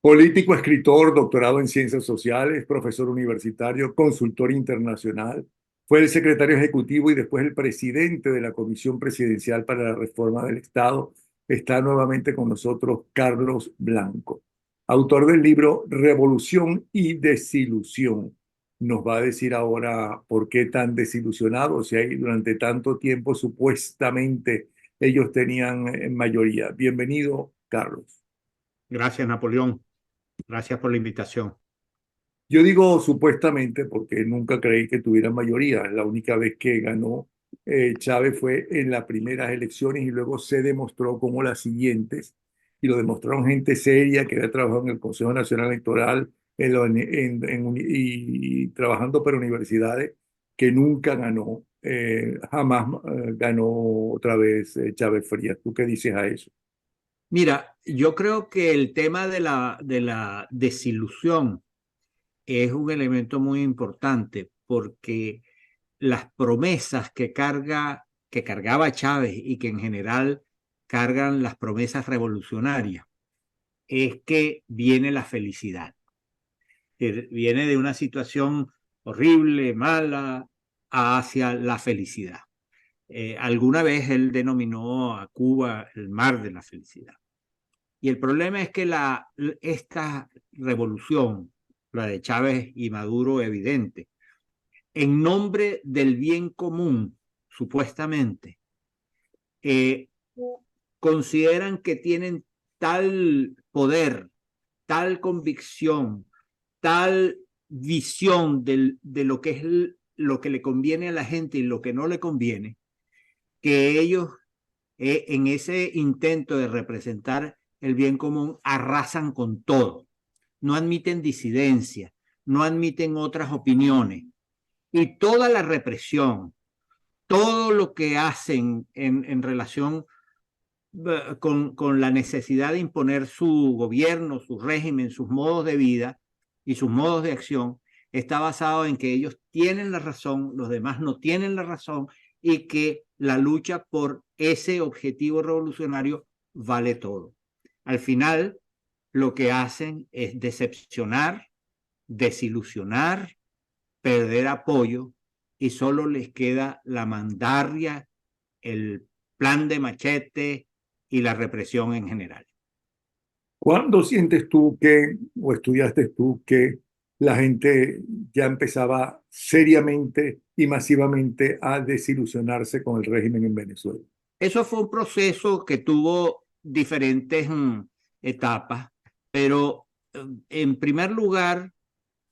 Político, escritor, doctorado en ciencias sociales, profesor universitario, consultor internacional. Fue el secretario ejecutivo y después el presidente de la Comisión Presidencial para la Reforma del Estado. Está nuevamente con nosotros Carlos Blanco, autor del libro Revolución y Desilusión. Nos va a decir ahora por qué tan desilusionado, si hay durante tanto tiempo supuestamente ellos tenían mayoría. Bienvenido, Carlos. Gracias, Napoleón. Gracias por la invitación. Yo digo supuestamente porque nunca creí que tuviera mayoría. La única vez que ganó Chávez fue en las primeras elecciones y luego se demostró como las siguientes, y lo demostraron gente seria que había trabajado en el Consejo Nacional Electoral y trabajando para universidades, que nunca ganó, jamás ganó otra vez Chávez Frías. ¿Tú qué dices a eso? Mira, yo creo que el tema de la desilusión es un elemento muy importante porque las promesas que cargaba Chávez y que en general cargan las promesas revolucionarias es que viene la felicidad. Viene de una situación horrible, mala, hacia la felicidad. Alguna vez él denominó a Cuba el mar de la felicidad. Y el problema es que esta revolución, la de Chávez y Maduro, evidente, en nombre del bien común, supuestamente, eh, consideran que tienen tal poder, tal convicción, tal visión de lo que es lo que le conviene a la gente y lo que no le conviene, que ellos en ese intento de representar el bien común arrasan con todo, no admiten disidencia, no admiten otras opiniones y toda la represión, todo lo que hacen en relación con la necesidad de imponer su gobierno, su régimen, sus modos de vida y sus modos de acción, está basado en que ellos tienen la razón, los demás no tienen la razón y que la lucha por ese objetivo revolucionario vale todo. Al final, lo que hacen es decepcionar, desilusionar, perder apoyo y solo les queda la mandarria, el plan de machete y la represión en general. ¿Cuándo sientes tú que, o estudiaste tú, que la gente ya empezaba seriamente y masivamente a desilusionarse con el régimen en Venezuela? Eso fue un proceso que tuvo diferentes etapas, pero en primer lugar,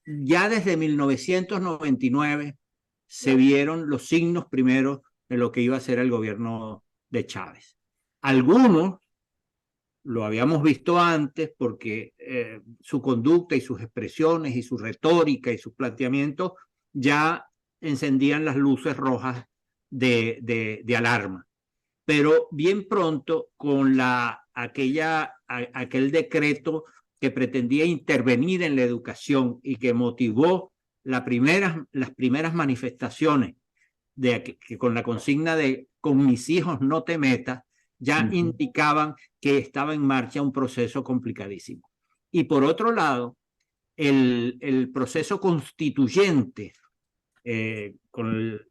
ya desde 1999 se vieron los signos primeros de lo que iba a ser el gobierno de Chávez. Algunos lo habíamos visto antes porque su conducta y sus expresiones y su retórica y sus planteamientos ya encendían las luces rojas de alarma. Pero bien pronto con aquel decreto que pretendía intervenir en la educación y que motivó las primeras manifestaciones que con la consigna de con mis hijos no te metas, ya Ujú. indicaban que estaba en marcha un proceso complicadísimo. Y por otro lado, el proceso constituyente, con el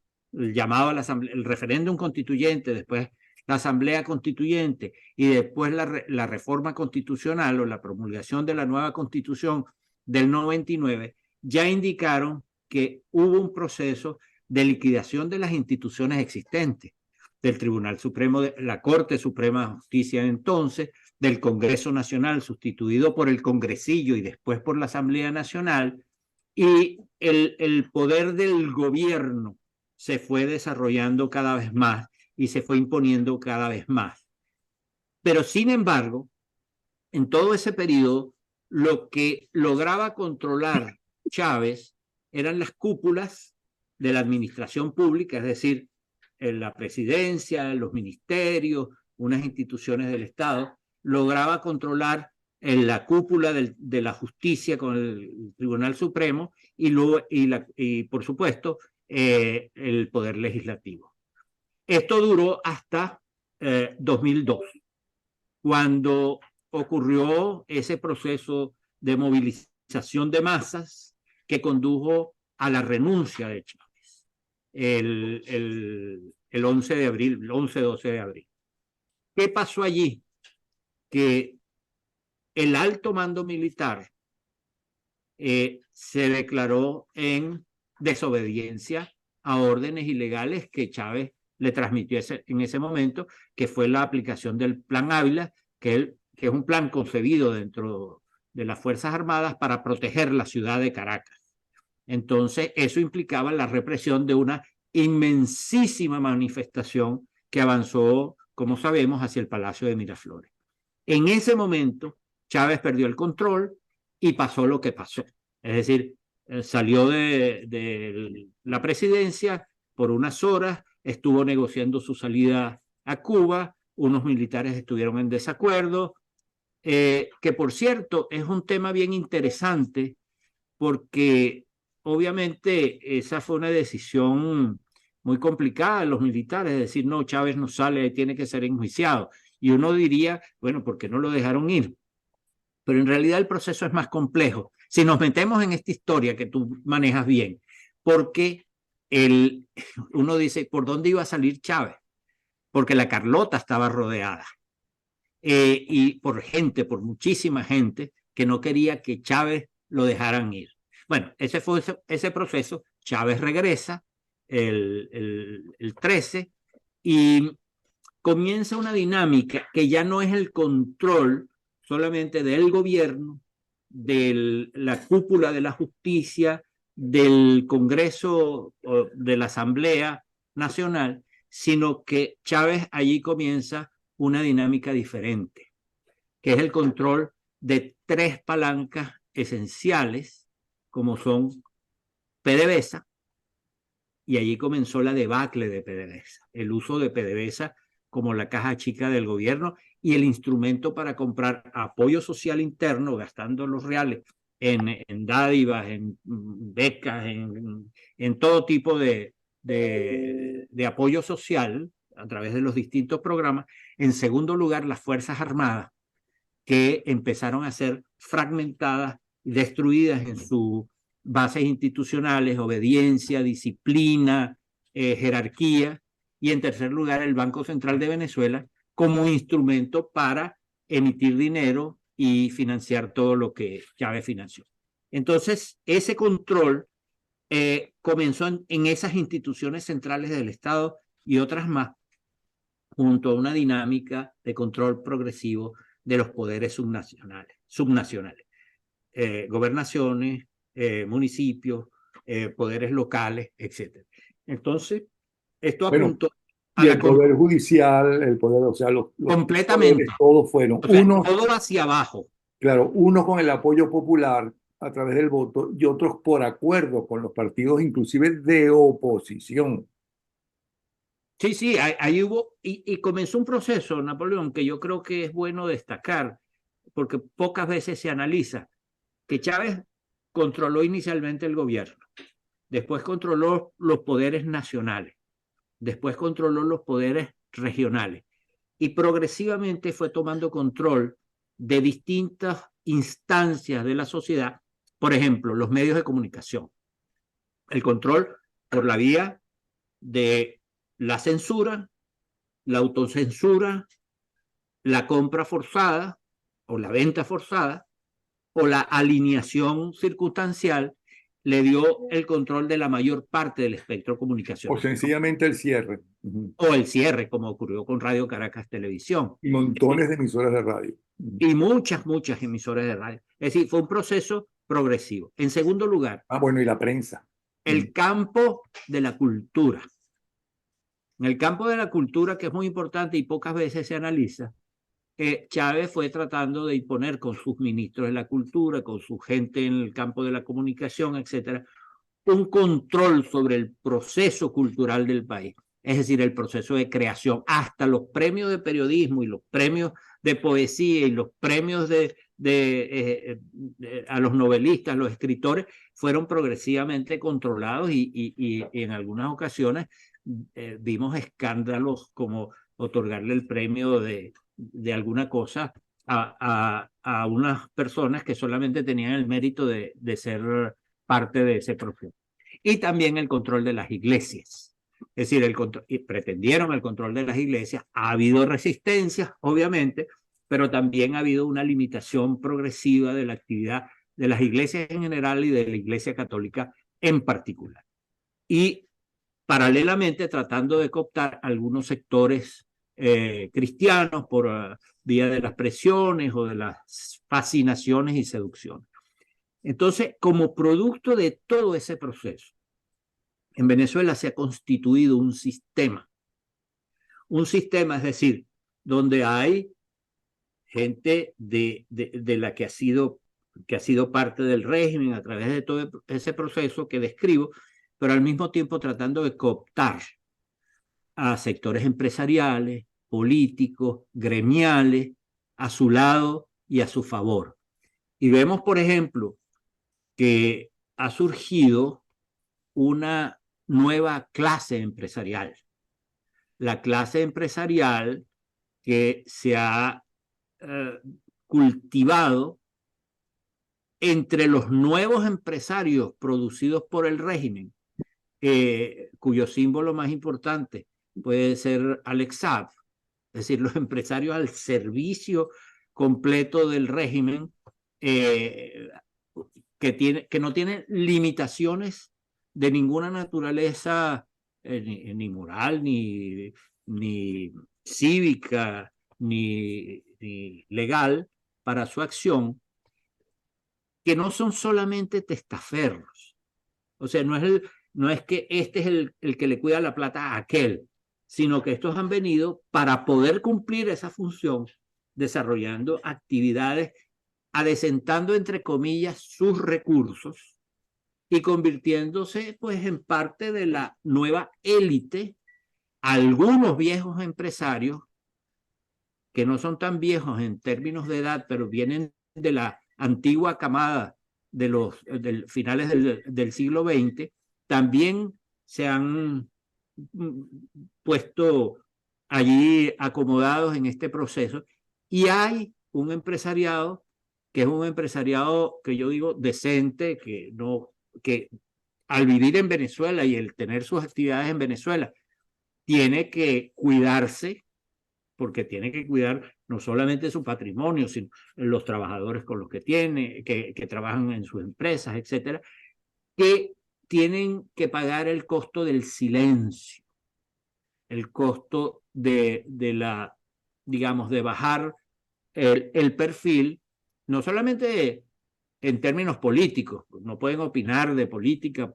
llamado a la asamblea, el referéndum constituyente, después la asamblea constituyente y después la reforma constitucional o la promulgación de la nueva constitución del 99, ya indicaron que hubo un proceso de liquidación de las instituciones existentes, del Tribunal Supremo, de la Corte Suprema de Justicia entonces, del Congreso Nacional sustituido por el Congresillo y después por la Asamblea Nacional, y el poder del gobierno se fue desarrollando cada vez más y se fue imponiendo cada vez más. Pero sin embargo, en todo ese periodo, lo que lograba controlar Chávez eran las cúpulas de la administración pública, es decir, en la presidencia, los ministerios, unas instituciones del Estado, lograba controlar en la cúpula de la justicia con el Tribunal Supremo y por supuesto, el Poder Legislativo. Esto duró hasta 2002, cuando ocurrió ese proceso de movilización de masas que condujo a la renuncia de Chávez el 11 de abril, el 11-12 de abril. ¿Qué pasó allí? Que el alto mando militar se declaró en desobediencia a órdenes ilegales que Chávez le transmitió en ese momento, que fue la aplicación del Plan Ávila, que es un plan concebido dentro de las Fuerzas Armadas para proteger la ciudad de Caracas. Entonces, eso implicaba la represión de una inmensísima manifestación que avanzó, como sabemos, hacia el Palacio de Miraflores. En ese momento, Chávez perdió el control y pasó lo que pasó. Es decir, salió de la presidencia por unas horas, estuvo negociando su salida a Cuba, unos militares estuvieron en desacuerdo, que por cierto es un tema bien interesante porque obviamente esa fue una decisión muy complicada de los militares, es decir, no, Chávez no sale, tiene que ser enjuiciado. Y uno diría, bueno, ¿por qué no lo dejaron ir? Pero en realidad el proceso es más complejo. Si nos metemos en esta historia que tú manejas bien, porque uno dice, ¿por dónde iba a salir Chávez? Porque la Carlota estaba rodeada y por muchísima gente que no quería que Chávez lo dejaran ir. Bueno, ese fue ese proceso. Chávez regresa el 13 y comienza una dinámica que ya no es el control solamente del gobierno, de la cúpula de la justicia, del Congreso o de la Asamblea Nacional, sino que Chávez allí comienza una dinámica diferente, que es el control de tres palancas esenciales, como son PDVSA, y allí comenzó la debacle de PDVSA, el uso de PDVSA como la caja chica del gobierno y el instrumento para comprar apoyo social interno, gastando los reales en dádivas, en becas, en todo tipo de apoyo social a través de los distintos programas. En segundo lugar, las Fuerzas Armadas, que empezaron a ser fragmentadas y destruidas en sus bases institucionales, obediencia, disciplina, jerarquía. Y en tercer lugar, el Banco Central de Venezuela como instrumento para emitir dinero y financiar todo lo que Chávez financió. Entonces, ese control comenzó en esas instituciones centrales del Estado y otras más, junto a una dinámica de control progresivo de los poderes subnacionales, gobernaciones, municipios, poderes locales, etc. Entonces, esto Bueno, apuntó a y la el poder judicial, el poder, o sea, los completamente, poderes, todos fueron. o sea, Unos, todo hacia abajo. claro, unos con el apoyo popular a través del voto y otros por acuerdo con los partidos, inclusive de oposición. Sí, sí, ahí hubo, y comenzó un proceso, Napoleón, que yo creo que es bueno destacar, porque pocas veces se analiza, que Chávez controló inicialmente el gobierno, después controló los poderes nacionales, después controló los poderes regionales y progresivamente fue tomando control de distintas instancias de la sociedad, por ejemplo, los medios de comunicación, el control por la vía de la censura, la autocensura, la compra forzada o la venta forzada o la alineación circunstancial le dio el control de la mayor parte del espectro O comunicacional. sencillamente el cierre. O el cierre, como ocurrió con Radio Caracas Televisión. Y montones de emisoras de radio. Y muchas emisoras de radio. Es decir, fue un proceso progresivo. En segundo lugar, Ah, bueno, y la prensa. el campo de la cultura. En el campo de la cultura, que es muy importante y pocas veces se analiza, Chávez fue tratando de imponer con sus ministros de la cultura, con su gente en el campo de la comunicación, etcétera, un control sobre el proceso cultural del país, es decir, el proceso de creación, hasta los premios de periodismo y los premios de poesía y los premios a los novelistas, los escritores, fueron progresivamente controlados y en algunas ocasiones vimos escándalos como otorgarle el premio de alguna cosa a unas personas que solamente tenían el mérito de ser parte de ese proceso. Y también el control de las iglesias. Es decir, y pretendieron el control de las iglesias. Ha habido resistencias, obviamente, pero también ha habido una limitación progresiva de la actividad de las iglesias en general y de la Iglesia Católica en particular. Y paralelamente tratando de cooptar algunos sectores cristianos por vía de las presiones o de las fascinaciones y seducciones. Entonces, como producto de todo ese proceso, en Venezuela se ha constituido un sistema, es decir, donde hay gente de la que ha sido parte del régimen a través de todo ese proceso que describo, pero al mismo tiempo tratando de cooptar a sectores empresariales, políticos, gremiales, a su lado y a su favor. Y vemos, por ejemplo, que ha surgido una nueva clase empresarial, la clase empresarial que se ha cultivado entre los nuevos empresarios producidos por el régimen, cuyo símbolo más importante puede ser Alex Saab, es decir, los empresarios al servicio completo del régimen, que no tienen limitaciones de ninguna naturaleza, ni moral, ni cívica, ni legal para su acción, que no son solamente testaferros. O sea, no es que este es el que le cuida la plata a aquel, sino que estos han venido para poder cumplir esa función, desarrollando actividades, adecentando, entre comillas, sus recursos y convirtiéndose pues en parte de la nueva élite. Algunos viejos empresarios que no son tan viejos en términos de edad, pero vienen de la antigua camada de los finales del siglo XX, también se han puesto allí acomodados en este proceso, y hay un empresariado que es un empresariado que yo digo decente, que al vivir en Venezuela y el tener sus actividades en Venezuela, tiene que cuidarse, porque tiene que cuidar no solamente su patrimonio, sino los trabajadores con los que tiene, que trabajan en sus empresas, etcétera, que tienen que pagar el costo del silencio, el costo digamos, de bajar el perfil, no solamente en términos políticos, no pueden opinar de política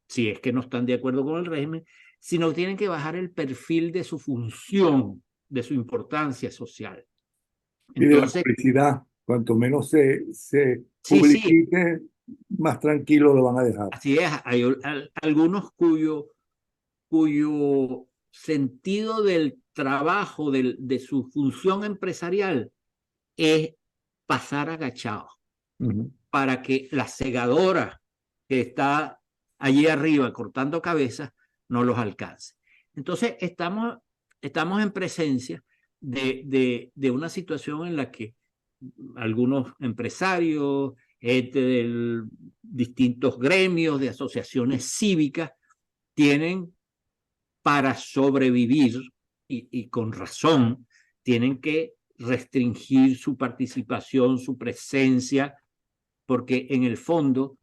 si es que no están de acuerdo con el régimen, sino que tienen que bajar el perfil de su función, de su importancia social. Y de la Entonces, publicidad, cuanto menos se sí, sí, publicite, más tranquilo lo van a dejar. así es. Hay algunos cuyo sentido del trabajo, de su función empresarial, es pasar agachado para que la segadora que está allí arriba cortando cabezas no los alcance. Entonces, estamos en presencia de una situación en la que algunos empresarios, de distintos gremios, de asociaciones cívicas, tienen para sobrevivir, y con razón, tienen que restringir su participación, su presencia, porque en el fondo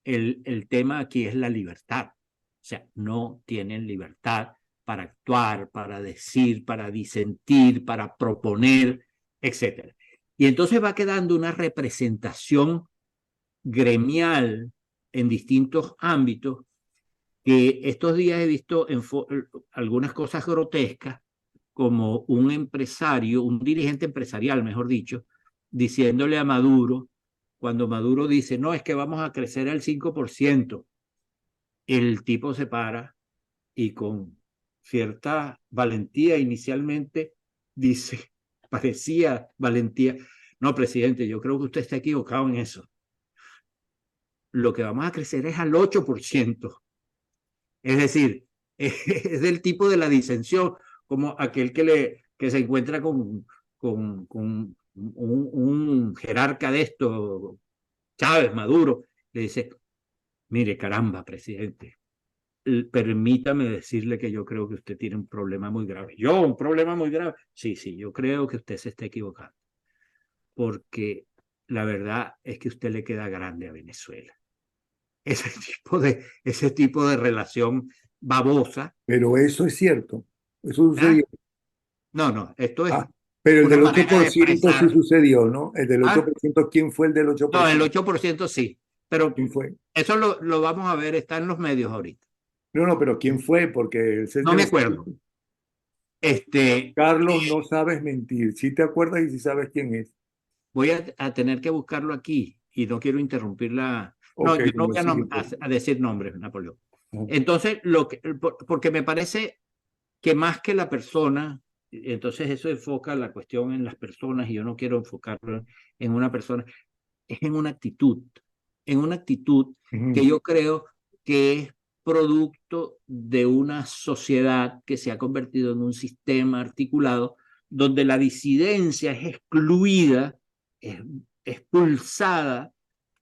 el tema aquí es la libertad. O sea, no tienen libertad para actuar, para decir, para disentir, para proponer, etc. Y entonces va quedando una representación gremial en distintos ámbitos, que estos días he visto algunas cosas grotescas, como un empresario, un dirigente empresarial, mejor dicho, diciéndole a Maduro, cuando Maduro dice, no, es que vamos a crecer al 5%, el tipo se para y con cierta valentía inicialmente dice, parecía valentía, no, presidente, yo creo que usted está equivocado en eso. Lo que vamos a crecer es al 8%. Es decir, es del tipo de la disensión, como aquel que se encuentra con un jerarca de esto, Chávez, Maduro, le dice, mire, caramba, presidente, permítame decirle que yo creo que usted tiene un problema muy grave. ¿Yo, un problema muy grave? Sí, sí, yo creo que usted se está equivocando, porque la verdad es que usted le queda grande a Venezuela. Ese tipo de relación babosa. Pero eso es cierto. Eso ¿Ah? sucedió. No, no, esto es Ah, pero el una del ocho manera de por ciento sí expresar. sucedió, ¿no? El del ocho ¿Ah? por ciento, ¿quién fue el del ocho por No, el ciento? 8% sí, pero ¿Quién fue? eso lo vamos a ver, está en los medios ahorita. No, no, pero ¿quién fue? Porque el No me acuerdo. Este, Carlos, no sabes mentir. Si te acuerdas y si sabes quién es. voy a tener que buscarlo aquí y no quiero interrumpir la... No, Ok, yo no bueno, voy sigue, pues. a decir nombres, Napoleón. Ajá. Entonces, porque me parece que más que la persona, entonces eso enfoca la cuestión en las personas y yo no quiero enfocarlo en una persona, es en una actitud que Ujú. yo creo que es producto de una sociedad que se ha convertido en un sistema articulado donde la disidencia es excluida, es expulsada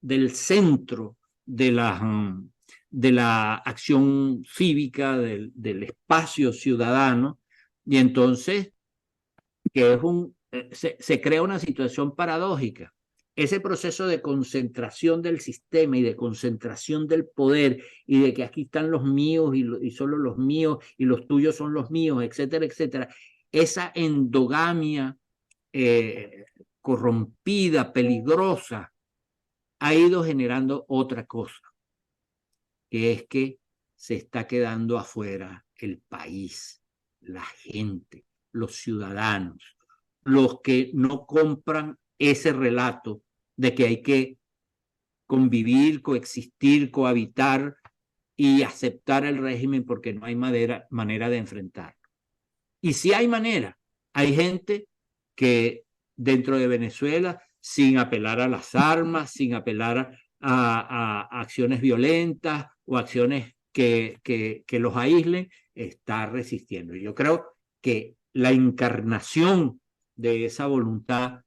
del centro de la acción cívica, del espacio ciudadano, y entonces que se crea una situación paradójica. Ese proceso de concentración del sistema y de concentración del poder y de que aquí están los míos y solo los míos y los tuyos son los míos, etcétera, etcétera. Esa endogamia eh, corrompida, peligrosa, ha ido generando otra cosa, que es que se está quedando afuera el país, la gente, los ciudadanos, los que no compran ese relato de que hay que convivir, coexistir, cohabitar y aceptar el régimen porque no hay manera de enfrentarlo. Y si hay manera, hay gente que dentro de Venezuela, sin apelar a las armas, sin apelar a acciones violentas o acciones que los aíslen, está resistiendo. Yo creo que la encarnación de esa voluntad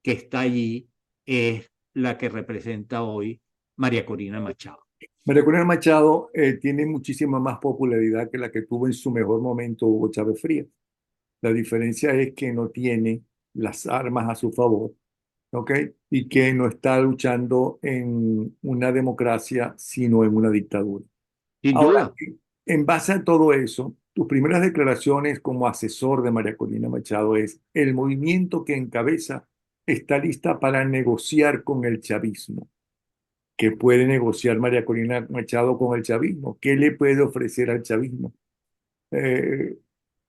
que está allí es la que representa hoy María Corina Machado. María Corina Machado tiene muchísima más popularidad que la que tuvo en su mejor momento Hugo Chávez Frías. La diferencia es que no tiene las armas a su favor, ¿ok? Y que no está luchando en una democracia, sino en una dictadura. Sin Ahora, duda. en base a todo eso, tus primeras declaraciones como asesor de María Corina Machado es: el movimiento que encabeza está lista para negociar con el chavismo. ¿Qué puede negociar María Corina Machado con el chavismo? ¿Qué le puede ofrecer al chavismo? Eh,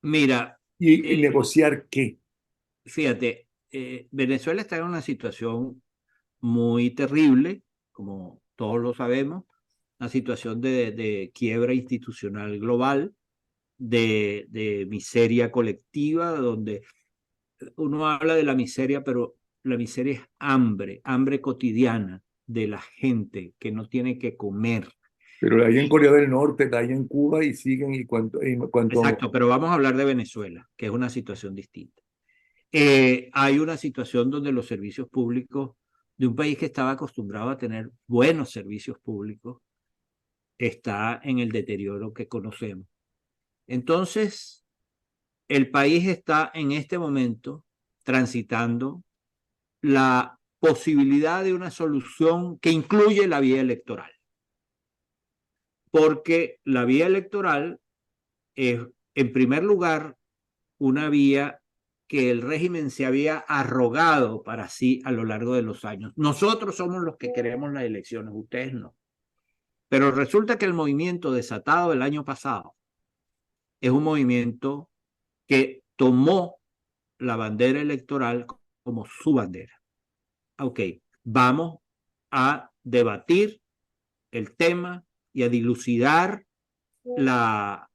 Mira, y negociar qué. fíjate, Venezuela está en una situación muy terrible, como todos lo sabemos, una situación de quiebra institucional global, de miseria colectiva, donde uno habla de la miseria, pero la miseria es hambre, hambre cotidiana de la gente que no tiene que comer. Pero la hay en Corea del Norte, la hay en Cuba y siguen y cuanto. Exacto, pero vamos a hablar de Venezuela, que es una situación distinta. Hay una situación donde los servicios públicos de un país que estaba acostumbrado a tener buenos servicios públicos está en el deterioro que conocemos. Entonces, el país está en este momento transitando la posibilidad de una solución que incluye la vía electoral, porque la vía electoral es, en primer lugar, una vía que el régimen se había arrogado para sí a lo largo de los años. Nosotros somos los que queremos las elecciones, ustedes no. Pero resulta que el movimiento desatado el año pasado es un movimiento que tomó la bandera electoral como su bandera. Ok, vamos a debatir el tema y a dilucidar la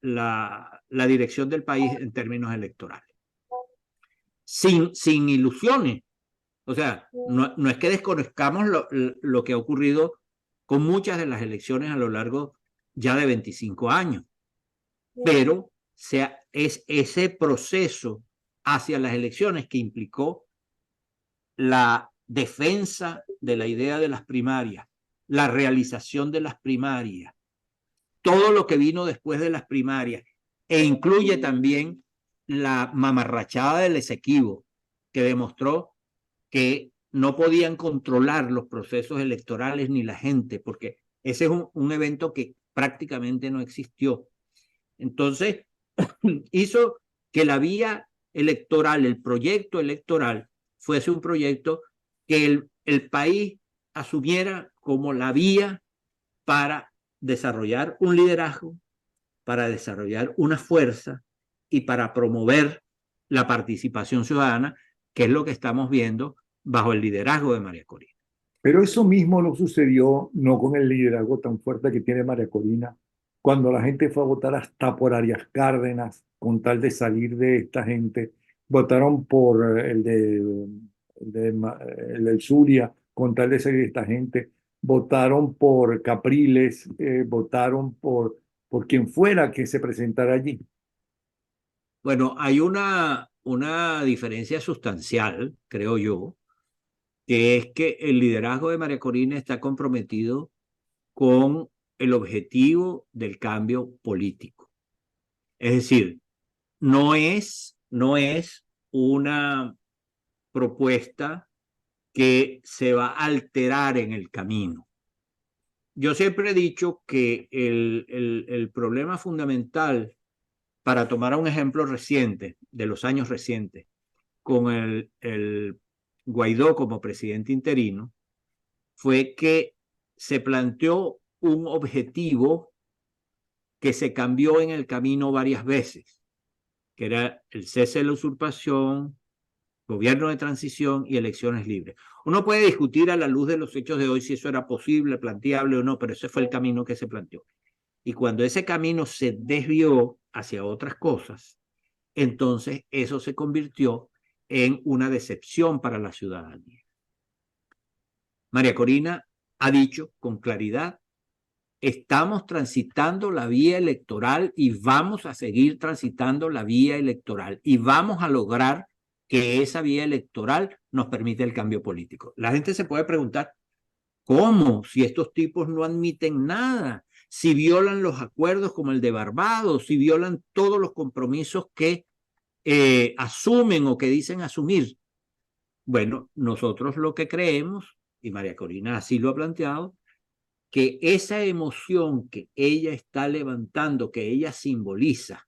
dirección del país en términos electorales. Sin ilusiones. O sea, no es que desconozcamos lo que ha ocurrido con muchas de las elecciones a lo largo ya de 25 años, pero es ese proceso hacia las elecciones que implicó la defensa de la idea de las primarias, la realización de las primarias, todo lo que vino después de las primarias, e incluye también la mamarrachada del Esequibo, que demostró que no podían controlar los procesos electorales ni la gente, porque ese es un evento que prácticamente no existió. Entonces, hizo que la vía electoral, el proyecto electoral, fuese un proyecto que el país asumiera como la vía para desarrollar un liderazgo, para desarrollar una fuerza y para promover la participación ciudadana, que es lo que estamos viendo bajo el liderazgo de María Corina. Pero eso mismo no sucedió, no con el liderazgo tan fuerte que tiene María Corina, cuando la gente fue a votar hasta por Arias Cárdenas, con tal de salir de esta gente. Votaron por el del Zulia, con tal de salir de esta gente. Votaron por Capriles, votaron por quien fuera que se presentara allí. Bueno, hay una diferencia sustancial, creo yo, que es que el liderazgo de María Corina está comprometido con el objetivo del cambio político. Es decir, no es una propuesta que se va a alterar en el camino. Yo siempre he dicho que el problema fundamental, para tomar un ejemplo reciente, de los años recientes, con el Guaidó como presidente interino, fue que se planteó un objetivo que se cambió en el camino varias veces, que era el cese de la usurpación, gobierno de transición y elecciones libres. Uno puede discutir a la luz de los hechos de hoy si eso era posible, planteable o no, pero ese fue el camino que se planteó. Y cuando ese camino se desvió hacia otras cosas, entonces eso se convirtió en una decepción para la ciudadanía. María Corina ha dicho con claridad: estamos transitando la vía electoral y vamos a seguir transitando la vía electoral y vamos a lograr que esa vía electoral nos permita el cambio político. La gente se puede preguntar, ¿cómo? Si estos tipos no admiten nada, si violan los acuerdos como el de Barbados, si violan todos los compromisos que asumen o que dicen asumir. Bueno, nosotros lo que creemos, y María Corina así lo ha planteado, que esa emoción que ella está levantando, que ella simboliza,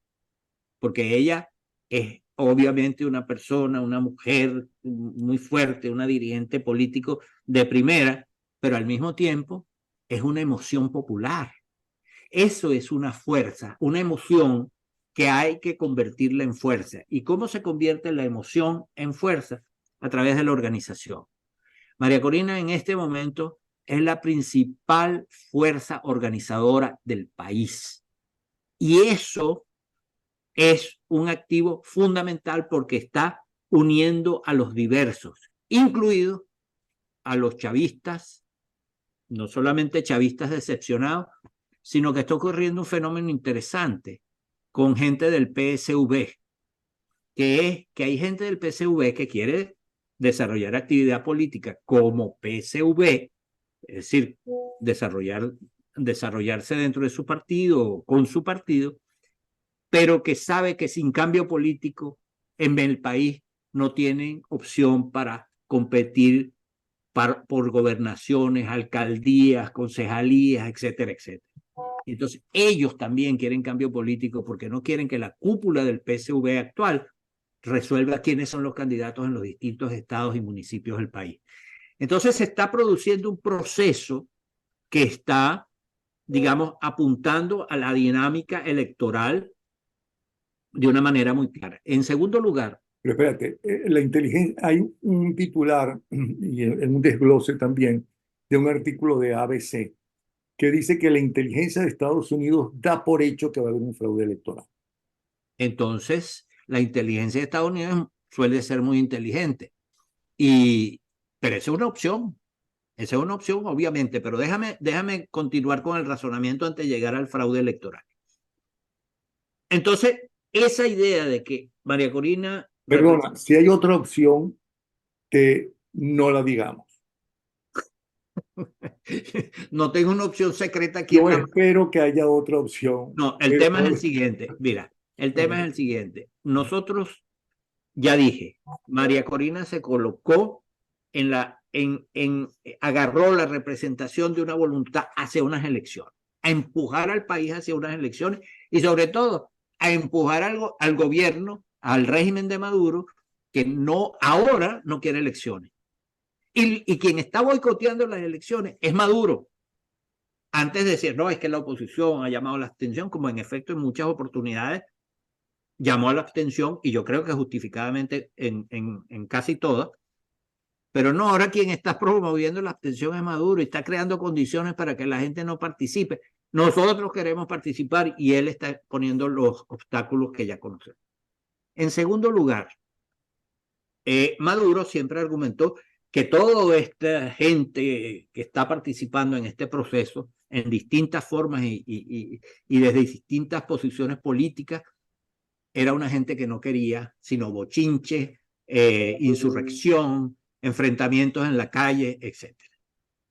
porque ella es obviamente una persona, una mujer muy fuerte, una dirigente político de primera, pero al mismo tiempo es una emoción popular. Eso es una fuerza, una emoción que hay que convertirla en fuerza. ¿Y cómo se convierte la emoción en fuerza? A través de la organización. María Corina en este momento es la principal fuerza organizadora del país. Y eso es un activo fundamental porque está uniendo a los diversos, incluidos a los chavistas, no solamente chavistas decepcionados, sino que está ocurriendo un fenómeno interesante con gente del PSV, que es que hay gente del PSV que quiere desarrollar actividad política como PSV, es decir, desarrollarse dentro de su partido o con su partido, pero que sabe que sin cambio político en el país no tienen opción para competir por gobernaciones, alcaldías, concejalías, etcétera, etcétera. Entonces, ellos también quieren cambio político porque no quieren que la cúpula del PSV actual resuelva quiénes son los candidatos en los distintos estados y municipios del país. Entonces, se está produciendo un proceso que está, digamos, apuntando a la dinámica electoral de una manera muy clara. En segundo lugar, Pero espérate, la inteligencia, hay un titular y en un desglose también de un artículo de ABC que dice que la inteligencia de Estados Unidos da por hecho que va a haber un fraude electoral. entonces, la inteligencia de Estados Unidos suele ser muy inteligente. Y, pero esa es una opción, obviamente, pero déjame continuar con el razonamiento antes de llegar al fraude electoral. Entonces, esa idea de que María Corina Perdona, si hay otra opción, te no la digamos. No tengo una opción secreta aquí Yo en la... espero que haya otra opción, No, el pero tema es el siguiente. Mira, el tema es el siguiente. Nosotros, ya dije, María Corina se colocó agarró la representación de una voluntad hacia unas elecciones, a empujar al país hacia unas elecciones y sobre todo a empujar al gobierno, al régimen de Maduro, que no, ahora no quiere elecciones. Y quien está boicoteando las elecciones es Maduro. Antes de decir, no, es que la oposición ha llamado la atención, como en efecto en muchas oportunidades llamó a la abstención, y yo creo que justificadamente en casi todas, pero no, ahora quien está promoviendo la abstención es Maduro y está creando condiciones para que la gente no participe. Nosotros queremos participar y él está poniendo los obstáculos que ya conocemos. En segundo lugar, Maduro siempre argumentó que toda esta gente que está participando en este proceso en distintas formas y desde distintas posiciones políticas era una gente que no quería sino bochinche, insurrección, enfrentamientos en la calle, etcétera.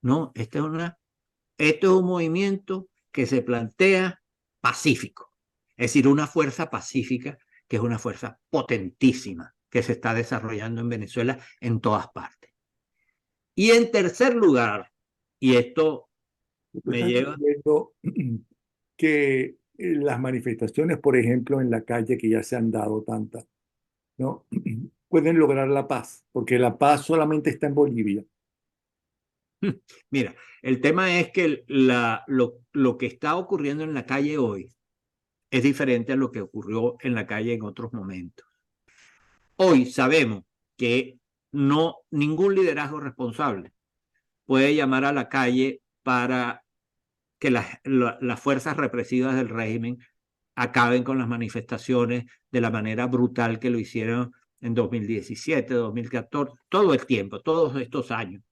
No, este es un movimiento que se plantea pacífico, es decir, una fuerza pacífica que es una fuerza potentísima que se está desarrollando en Venezuela en todas partes. Y en tercer lugar, y esto tú me estás lleva... diciendo que las manifestaciones, por ejemplo, en la calle que ya se han dado tantas, ¿no? Pueden lograr la paz, porque la paz solamente está en Bolivia. Mira, el tema es que lo que está ocurriendo en la calle hoy es diferente a lo que ocurrió en la calle en otros momentos. Hoy sabemos que no ningún liderazgo responsable puede llamar a la calle para que las fuerzas represivas del régimen acaben con las manifestaciones de la manera brutal que lo hicieron en 2017, 2014, todo el tiempo, todos estos años.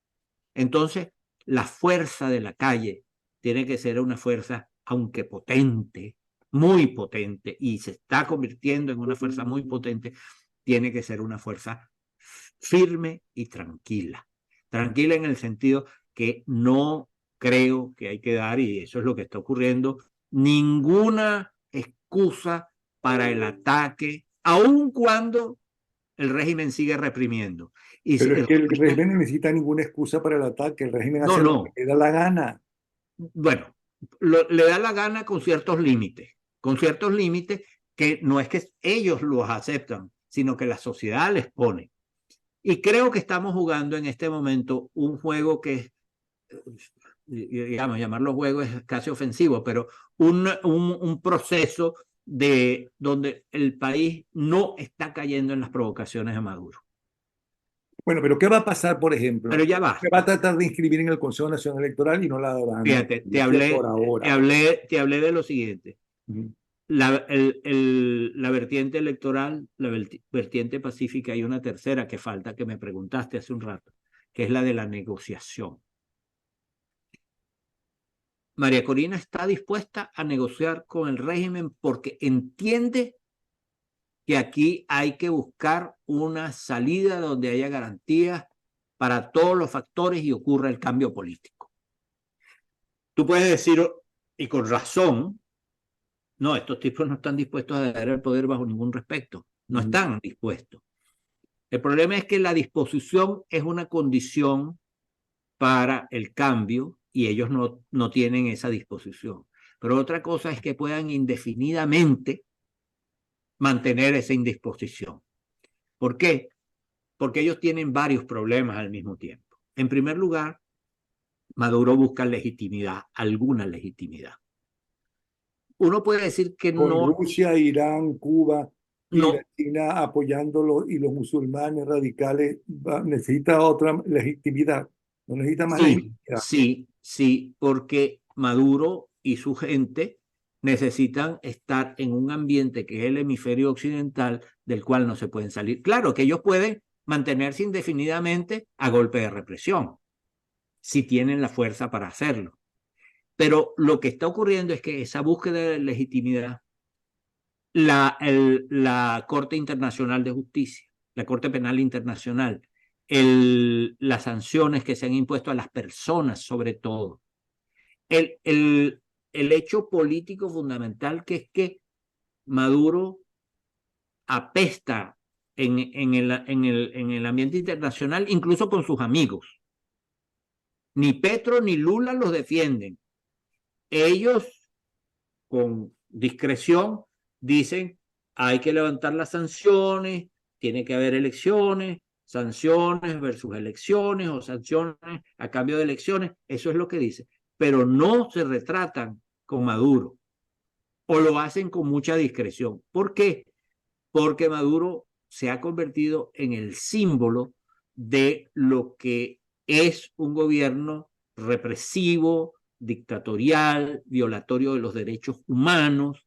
Entonces, la fuerza de la calle tiene que ser una fuerza, aunque potente, muy potente, y se está convirtiendo en una fuerza muy potente, tiene que ser una fuerza firme y tranquila. Tranquila en el sentido que no creo que hay que dar, y eso es lo que está ocurriendo, ninguna excusa para el ataque, aun cuando el régimen sigue reprimiendo. Y Pero es el que el régimen, régimen no necesita ninguna excusa para el ataque, el régimen no, hace lo que no, le da la gana. bueno, le da la gana con ciertos límites que no es que ellos los aceptan, sino que la sociedad les pone. Y creo que estamos jugando en este momento un juego que es, digamos, llamarlo juego es casi ofensivo, pero un proceso de donde el país no está cayendo en las provocaciones de Maduro. Bueno, pero ¿qué va a pasar, por Pero ejemplo? ya Se va a basta. tratar de inscribir en el Consejo Nacional Electoral y no la van a Fíjate, inscribir por ahora. te hablé de lo siguiente. Ujú. La vertiente electoral, la vertiente pacífica, y una tercera que falta, que me preguntaste hace un rato, que es la de la negociación. María Corina está dispuesta a negociar con el régimen porque entiende que aquí hay que buscar una salida donde haya garantías para todos los factores y ocurra el cambio político. Tú puedes decir, y con razón, no, estos tipos no están dispuestos a dar el poder bajo ningún respecto, no Ujú. están dispuestos. El problema es que la disposición es una condición para el cambio y ellos no tienen esa disposición. Pero otra cosa es que puedan indefinidamente mantener esa indisposición. ¿Por qué? Porque ellos tienen varios problemas al mismo tiempo. En primer lugar, Maduro busca legitimidad, alguna legitimidad. Uno puede decir que Con no, Rusia, Irán, Cuba y la no, China apoyándolo y los musulmanes radicales necesita otra legitimidad, no necesita más sí, legitimidad. sí, sí, porque Maduro y su gente necesitan estar en un ambiente que es el hemisferio occidental del cual no se pueden salir. Claro que ellos pueden mantenerse indefinidamente a golpe de represión, si tienen la fuerza para hacerlo. Pero lo que está ocurriendo es que esa búsqueda de legitimidad, la Corte Internacional de Justicia, la Corte Penal Internacional, las sanciones que se han impuesto a las personas, sobre todo. El, el, el hecho político fundamental que es que Maduro apesta en el ambiente internacional, incluso con sus amigos. Ni Petro ni Lula los defienden. Ellos, con discreción, dicen hay que levantar las sanciones, tiene que haber elecciones, sanciones versus elecciones o sanciones a cambio de elecciones, eso es lo que dicen, pero no se retratan con Maduro o lo hacen con mucha discreción. ¿Por qué? Porque Maduro se ha convertido en el símbolo de lo que es un gobierno represivo, dictatorial, violatorio de los derechos humanos,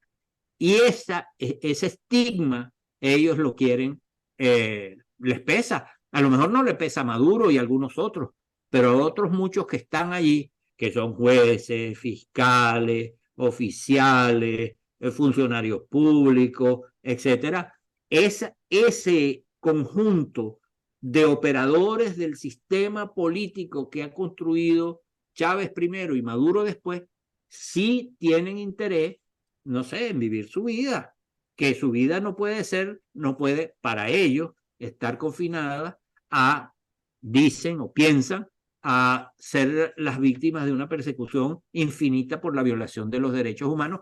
y ese estigma ellos lo quieren, les pesa. A lo mejor no le pesa a Maduro y a algunos otros, pero a otros muchos que están allí, que son jueces, fiscales, oficiales, funcionarios públicos, etcétera, ese conjunto de operadores del sistema político que ha construido Chávez primero y Maduro después, sí tienen interés, no sé, en vivir su vida, que su vida no puede ser, no puede para ellos estar confinada a, dicen o piensan, a ser las víctimas de una persecución infinita por la violación de los derechos humanos,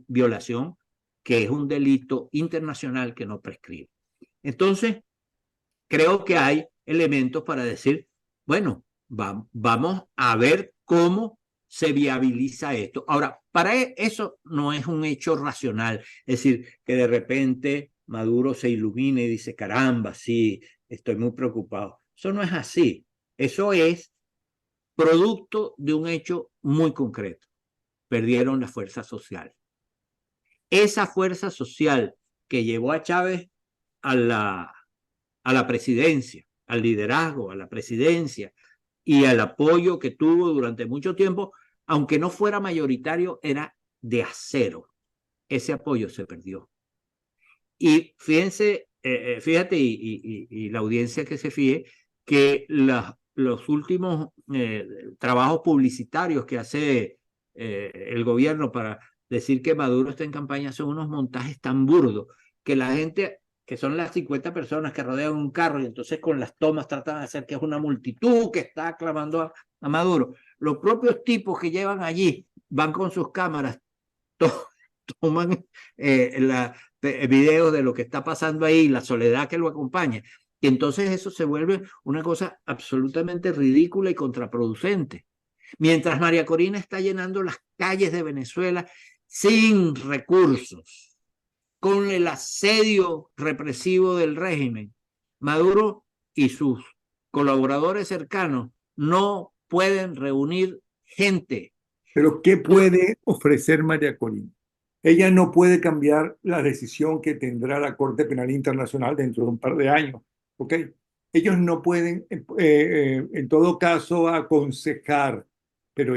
violación que es un delito internacional que no prescribe. Entonces, creo que hay elementos para decir, bueno, vamos a ver cómo se viabiliza esto. Ahora, para eso no es un hecho racional, es decir, que de repente Maduro se ilumine y dice, caramba, sí, estoy muy preocupado. Eso no es así. Eso es producto de un hecho muy concreto. Perdieron la fuerza social. Esa fuerza social que llevó a Chávez a la presidencia, al liderazgo, a la presidencia y al apoyo que tuvo durante mucho tiempo, aunque no fuera mayoritario, era de acero. Ese apoyo se perdió. Y fíjense, fíjate, y la audiencia que se fíe, que los últimos trabajos publicitarios que hace el gobierno para decir que Maduro está en campaña son unos montajes tan burdos que la gente, que son las 50 personas que rodean un carro y entonces con las tomas tratan de hacer que es una multitud que está aclamando a Maduro. Los propios tipos que llevan allí van con sus cámaras, toman videos de lo que está pasando ahí, la soledad que lo acompaña. Y entonces eso se vuelve una cosa absolutamente ridícula y contraproducente. Mientras María Corina está llenando las calles de Venezuela sin recursos, con el asedio represivo del régimen, Maduro y sus colaboradores cercanos no pueden reunir gente. Pero ¿qué puede ofrecer María Corina? Ella no puede cambiar la decisión que tendrá la Corte Penal Internacional dentro de un par de años, ¿ok? Ellos no pueden, en todo caso, aconsejar, pero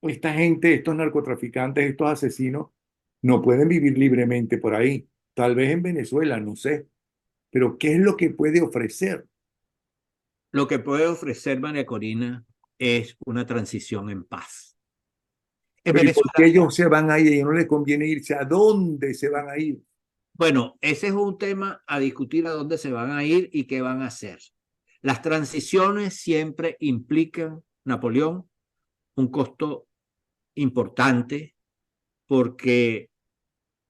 esta gente, estos narcotraficantes, estos asesinos, no pueden vivir libremente por ahí. Tal vez en Venezuela, no sé. Pero ¿qué es lo que puede ofrecer? Lo que puede ofrecer María Corina es una transición en paz. En Pero ¿y por qué Venezuela, ellos se van a ir? A ellos no les conviene irse. ¿A dónde se van a ir? bueno, ese es un tema a discutir a dónde se van a ir y qué van a hacer. Las transiciones siempre implican, Napoleón, un costo importante porque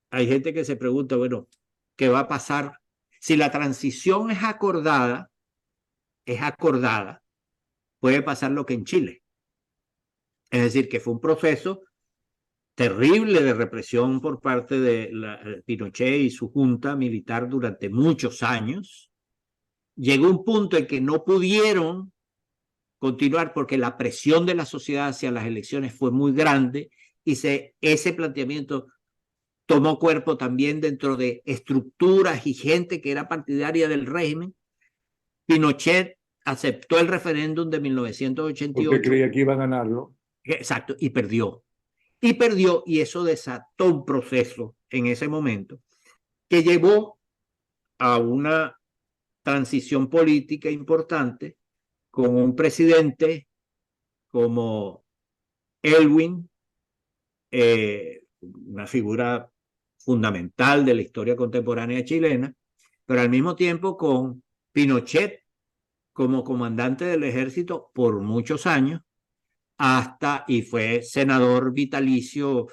hay gente que se pregunta, bueno, ¿qué va a pasar? Si la transición es acordada, puede pasar lo que en Chile. Es decir, que fue un proceso terrible de represión por parte de Pinochet y su junta militar durante muchos años. Llegó un punto en que no pudieron continuar porque la presión de la sociedad hacia las elecciones fue muy grande y ese planteamiento tomó cuerpo también dentro de estructuras y gente que era partidaria del régimen. Pinochet aceptó el referéndum de Porque 1988, creía que iba a ganarlo. exacto, y perdió. Y perdió, y eso desató un proceso en ese momento que llevó a una transición política importante con un presidente como Elwin, una figura fundamental de la historia contemporánea chilena, pero al mismo tiempo con Pinochet como comandante del ejército por muchos años, y fue senador vitalicio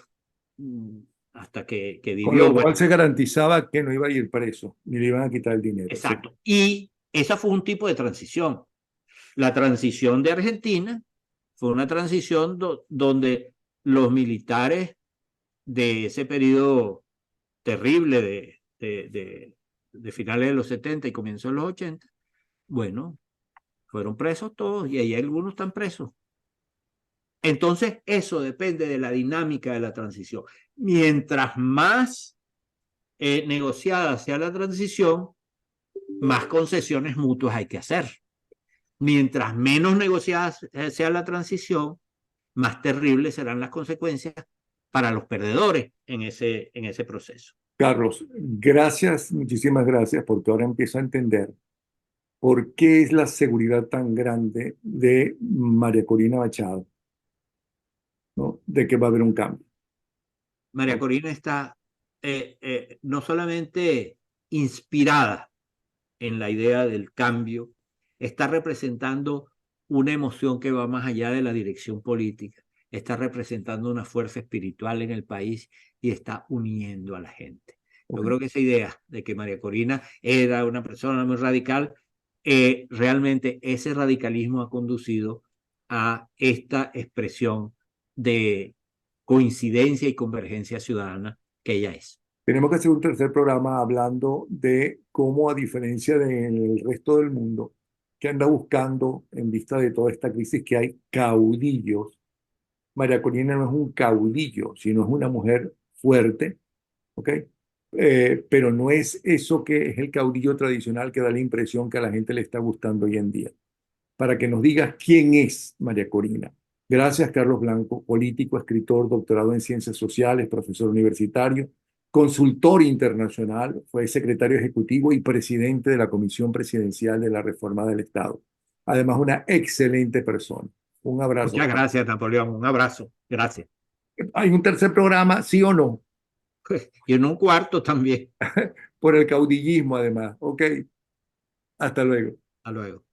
hasta que Con vivió. lo Bueno, cual se garantizaba que no iba a ir preso, ni le iban a quitar el dinero. Sí. exacto. Y esa fue un tipo de transición. La transición de Argentina fue una transición donde los militares de ese periodo terrible de finales de los 70 y comienzos de los 80, bueno, fueron presos todos y ahí algunos están presos. Entonces, eso depende de la dinámica de la transición. Mientras más negociada sea la transición, más concesiones mutuas hay que hacer. Mientras menos negociada sea la transición, más terribles serán las consecuencias para los perdedores en ese proceso. Carlos, gracias, muchísimas gracias, porque ahora empiezo a entender por qué es la seguridad tan grande de María Corina Machado, ¿no? De que va a haber un cambio. María Corina está no solamente inspirada en la idea del cambio, está representando una emoción que va más allá de la dirección política, está representando una fuerza espiritual en el país y está uniendo a la gente. Yo Okay. creo que esa idea de que María Corina era una persona muy radical, realmente ese radicalismo ha conducido a esta expresión de coincidencia y convergencia ciudadana que ella es. Tenemos que hacer un tercer programa hablando de cómo, a diferencia del resto del mundo, que anda buscando, en vista de toda esta crisis, que hay caudillos. María Corina no es un caudillo, sino es una mujer fuerte, ¿ok? Pero no es eso que es el caudillo tradicional que da la impresión que a la gente le está gustando hoy en día. Para que nos digas quién es María Corina. Gracias, Carlos Blanco, político, escritor, doctorado en ciencias sociales, profesor universitario, consultor internacional, fue secretario ejecutivo y presidente de la Comisión Presidencial de la Reforma del Estado. Además, una excelente persona. Un abrazo. Muchas gracias, Napoleón. Un abrazo. Gracias. ¿Hay un tercer programa, sí o no? Y en un cuarto también. Por el caudillismo, además. Ok, hasta luego. Hasta luego.